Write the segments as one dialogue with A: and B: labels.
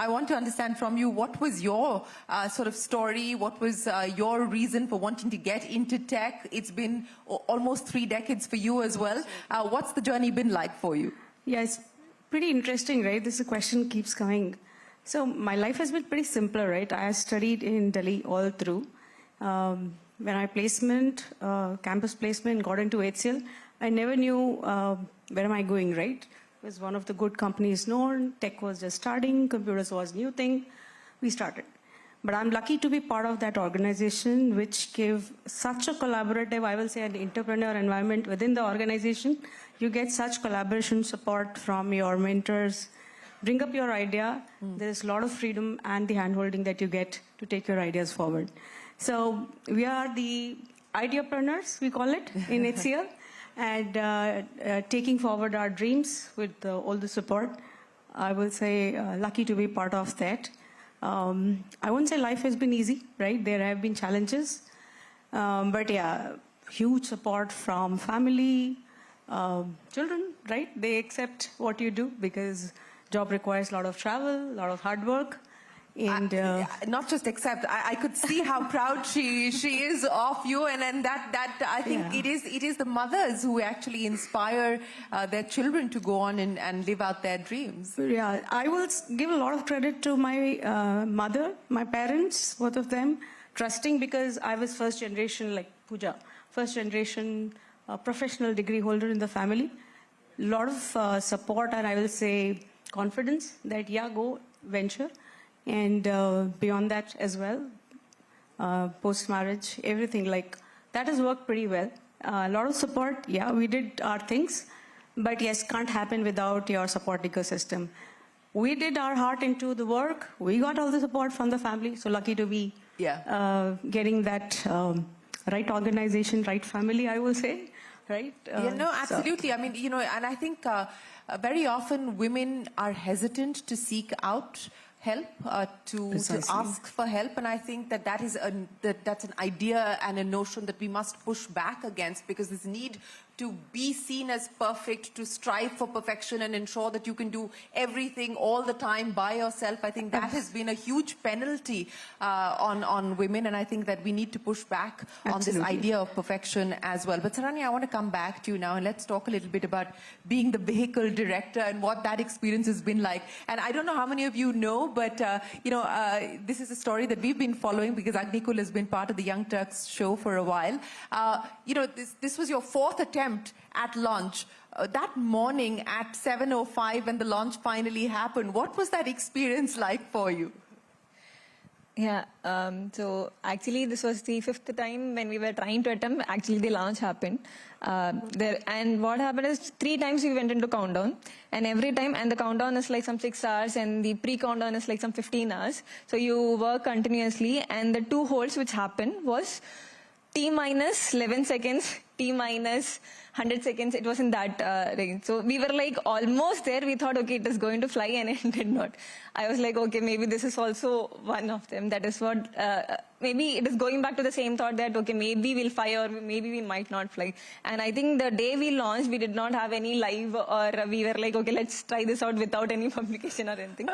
A: I want to understand from you, what was your sort of story? What was your reason for wanting to get into tech? It's been almost 3 decades for you as well. What's the journey been like for you?
B: Yeah, it's pretty interesting, right? This question keeps coming. So my life has been pretty simpler, right? I studied in Delhi all through. When I campus placement, got into HCL, I never knew where am I going, right? It was one of the good companies known, tech was just starting, computers was new thing, we started. But I'm lucky to be part of that organization which gave such a collaborative, I will say an entrepreneur environment within the organization. You get such collaboration support from your mentors, bring up your idea, there's a lot of freedom and the handholding that you get to take your ideas forward. So we are the ideapreneurs, we call it, in HCL, and taking forward our dreams with all the support. I will say lucky to be part of that. I won't say life has been easy, right? There have been challenges, but yeah, huge support from family, children, right? They accept what you do because job requires a lot of travel, a lot of hard work. And
A: not just accept, I could see how proud she is of you, and that I think it is the mothers who actually inspire their children to go on and live out their dreams.
B: Yeah, I will give a lot of credit to my mother, my parents, both of them, trusting, because I was first generation, like Pooja, first generation professional degree holder in the family. A lot of support, and I will say confidence that yeah, go venture. And beyond that as well, post-marriage, everything like that has worked pretty well. A lot of support, yeah, we did our things, but yes, can't happen without your support ecosystem. We did our heart into the work, we got all the support from the family, so lucky to be getting that right organization, right family, I will say, right?
A: Yeah, no, absolutely. So. I mean, you know, and I think very often women are hesitant to seek out help, to ask for help, and I think that is that's an idea and a notion that we must push back against, because this need to be seen as perfect, to strive for perfection and ensure that you can do everything all the time by yourself. I think that has been a huge penalty on women, and I think that we need to push back on this idea of perfection as well. But Saranya, I want to come back to you now, and let's talk a little bit about being the vehicle director and what that experience has been like. And I don't know how many of you know, but you know, this is a story that we've been following because Agnikul has been part of the Young Turks show for a while. You know, this was your 4th attempt at launch. That morning at 7:05 when the launch finally happened, what was that experience like for you?
C: Yeah, so actually this was the 5th time when we were trying to attempt, actually the launch happened. And what happened is 3 times we went into countdown, and every time, and the countdown is like some 6 hours and the pre-countdown is like some 15 hours. So you work continuously, and the 2 holds which happened was T minus 11 seconds, T minus 100 seconds, it was in that range. So we were like almost there. We thought, okay, it is going to fly, and it did not. I was like, okay, maybe this is also one of them. That is what, maybe it is going back to the same thought that, okay, maybe we'll fly or maybe we might not fly. And I think the day we launched, we did not have any live, or we were like, okay, let's try this out without any publication or anything.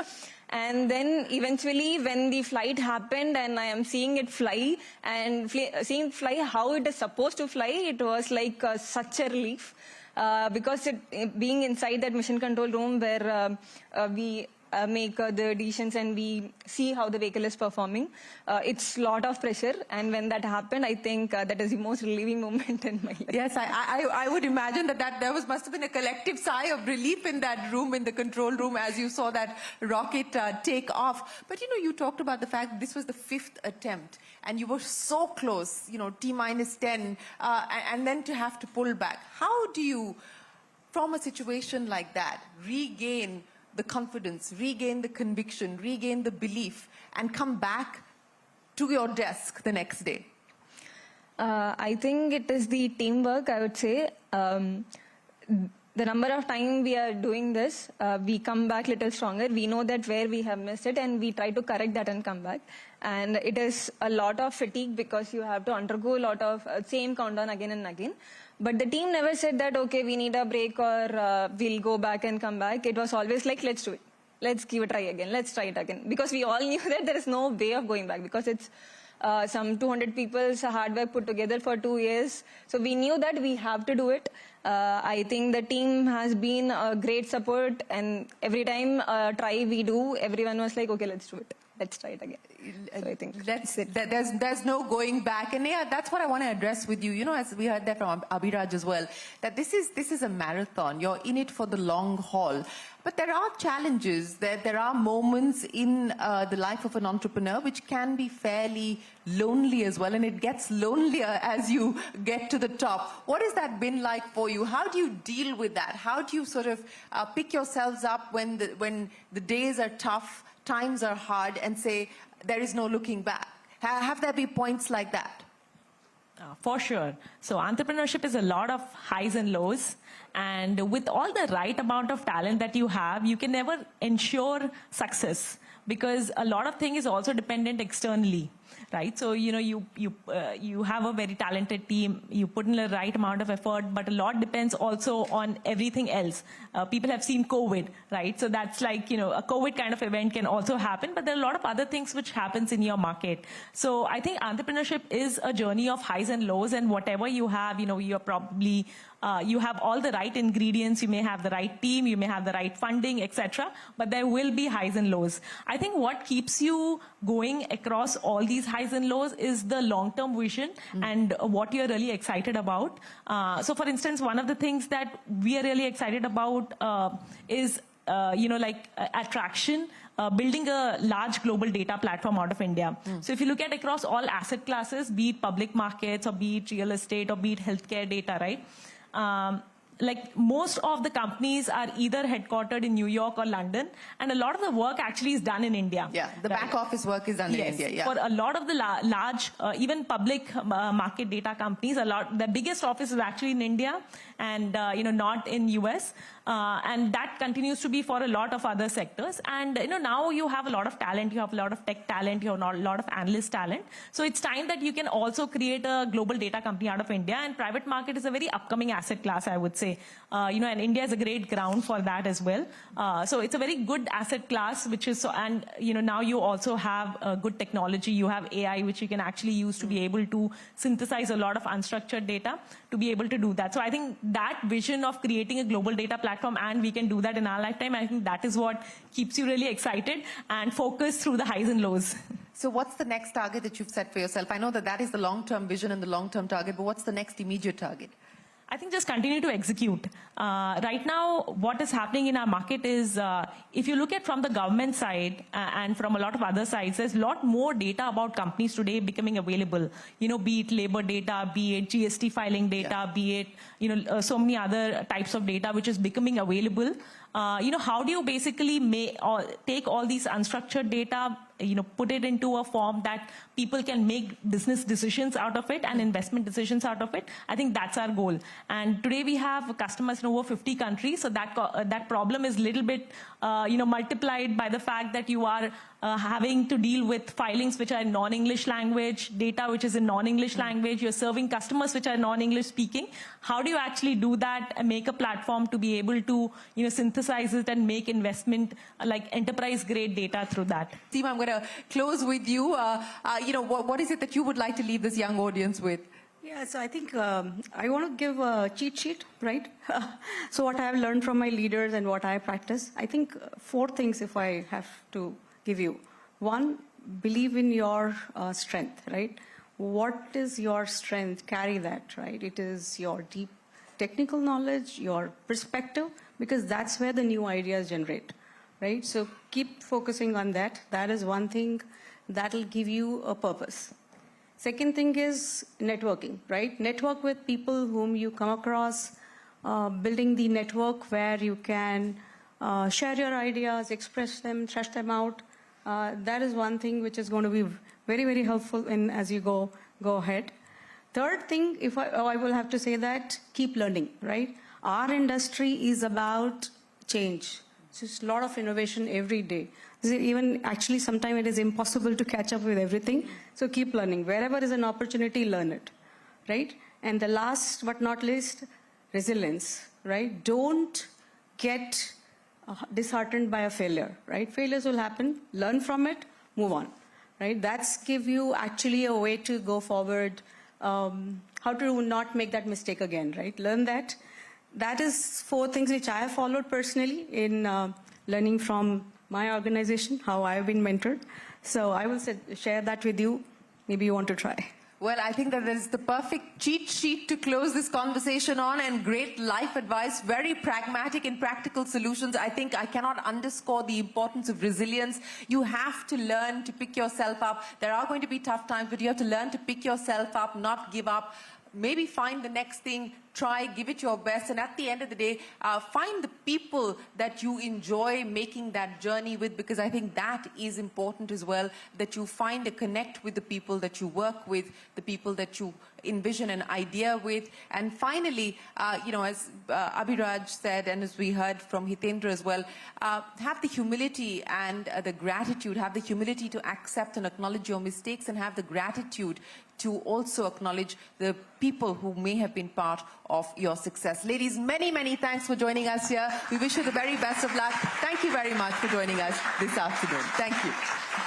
C: And then eventually when the flight happened and I am seeing it fly, and seeing it fly how it is supposed to fly, it was like such a relief, because being inside that mission control room where we make the decisions and we see how the vehicle is performing, it's a lot of pressure, and when that happened, I think that is the most relieving moment in my life.
A: Yes, I would imagine that there must have been a collective sigh of relief in that room, in the control room, as you saw that rocket take off. But you know, you talked about the fact that this was the 5th attempt, and you were so close, you know, T minus 10, and then to have to pull back. How do you, from a situation like that, regain the confidence, regain the conviction, regain the belief, and come back to your desk the next day?
C: I think it is the teamwork, I would say. The number of time we are doing this, we come back little stronger. We know that where we have missed it, and we try to correct that and come back. And it is a lot of fatigue because you have to undergo a lot of same countdown again and again. But the team never said that, okay, we need a break or we'll go back and come back. It was always like, let's do it. let's give a try again. Let's try it again. Because we all knew that there is no way of going back because it's some 200 people's hard work put together for 2 years. So we knew that we have to do it. I think the team has been a great support, and every time try we do, everyone was like, okay, let's do it. Let's try it again. So I think
A: there's no going back, and yeah, that's what I want to address with you. You know, as we heard that from Abhiraj as well, that this is a marathon. You're in it for the long haul, but there are challenges. There are moments in the life of an entrepreneur which can be fairly lonely as well, and it gets lonelier as you get to the top. What has that been like for you? How do you deal with that? How do you sort of pick yourselves up when the days are tough, times are hard, and say, there is no looking back? Have there been points like that?
D: For sure. So entrepreneurship is a lot of highs and lows. And with all the right amount of talent that you have, you can never ensure success because a lot of things is also dependent externally. Right, so you know you have a very talented team. You put in the right amount of effort, but a lot depends also on everything else. People have seen COVID, right? So that's like a COVID kind of event can also happen, but there are a lot of other things which happens in your market. So I think entrepreneurship is a journey of highs and lows, and whatever you have, you're probably you have all the right ingredients. You may have the right team, you may have the right funding, etc. But there will be highs and lows. I think what keeps you going across all these highs and lows is the long-term vision and what you're really excited about. So for instance, one of the things that we are really excited about is attraction, building a large global data platform out of India. So if you look at across all asset classes, be it public markets or be it real estate or be it healthcare data, right? Like most of the companies are either headquartered in New York or London, and a lot of the work actually is done in India.
A: Yeah, the back office work is done in India. Yeah.
D: For a lot of the large, even public market data companies, the biggest office is actually in India, and not in US. And that continues to be for a lot of other sectors. And now you have a lot of talent, you have a lot of tech talent, you have a lot of analyst talent. So it's time that you can also create a global data company out of India. And private market is a very upcoming asset class, I would say. And India is a great ground for that as well. So it's a very good asset class, which is and now you also have good technology. You have AI, which you can actually use to be able to synthesize a lot of unstructured data to be able to do that. So I think that vision of creating a global data platform, and we can do that in our lifetime, I think that is what keeps you really excited and focused through the highs and lows.
A: So what's the next target that you've set for yourself? I know that is the long-term vision and the long-term target, but what's the next immediate target?
D: I think just continue to execute. Right now, what is happening in our market is, if you look at from the government side and from a lot of other sides, there's a lot more data about companies today becoming available. Be it labor data, be it GST filing data, be it, so many other types of data which is becoming available. How do you basically take all these unstructured data, put it into a form that people can make business decisions out of it and investment decisions out of it? I think that's our goal. And today we have customers in over 50 countries, so that problem is a little bit, multiplied by the fact that you are having to deal with filings which are in non-English language, data which is in non-English language, you're serving customers which are non-English speaking. How do you actually do that and make a platform to be able to, synthesize it and make investment like enterprise-grade data through that?
A: Seema, I'm going to close with you. What is it that you would like to leave this young audience with?
B: Yeah, so I think I want to give a cheat sheet, right? So what I have learned from my leaders and what I practice, I think 4 things if I have to give you. 1, believe in your strength, right? What is your strength? Carry that, right? It is your deep technical knowledge, your perspective, because that's where the new ideas generate, right? So keep focusing on that. That is one thing that will give you a purpose. Second thing is networking, right? Network with people whom you come across, building the network where you can share your ideas, express them, trash them out. That is one thing which is going to be very, very helpful as you go ahead. Third thing, if I will have to say that, keep learning, right? Our industry is about change. So it's a lot of innovation every day. Even actually sometimes it is impossible to catch up with everything. So keep learning. Wherever is an opportunity, learn it, right? And the last but not least, resilience, right? Don't get disheartened by a failure, right? Failures will happen, learn from it, move on, right? That's give you actually a way to go forward, how to not make that mistake again, right? Learn that. That is 4 things which I have followed personally in learning from my organization, how I've been mentored. So I will share that with you. Maybe you want to try.
A: Well, I think that is the perfect cheat sheet to close this conversation on, and great life advice, very pragmatic and practical solutions. I think I cannot underscore the importance of resilience. You have to learn to pick yourself up. There are going to be tough times, but you have to learn to pick yourself up, not give up. Maybe find the next thing, try, give it your best, and at the end of the day, find the people that you enjoy making that journey with, because I think that is important as well, that you find a connect with the people that you work with, the people that you envision an idea with. And finally, as Abhiraj said, and as we heard from Hitendra as well, have the humility and the gratitude, have the humility to accept and acknowledge your mistakes, and have the gratitude to also acknowledge the people who may have been part of your success. Ladies, many, many thanks for joining us here. We wish you the very best of luck. Thank you very much for joining us this afternoon. Thank you.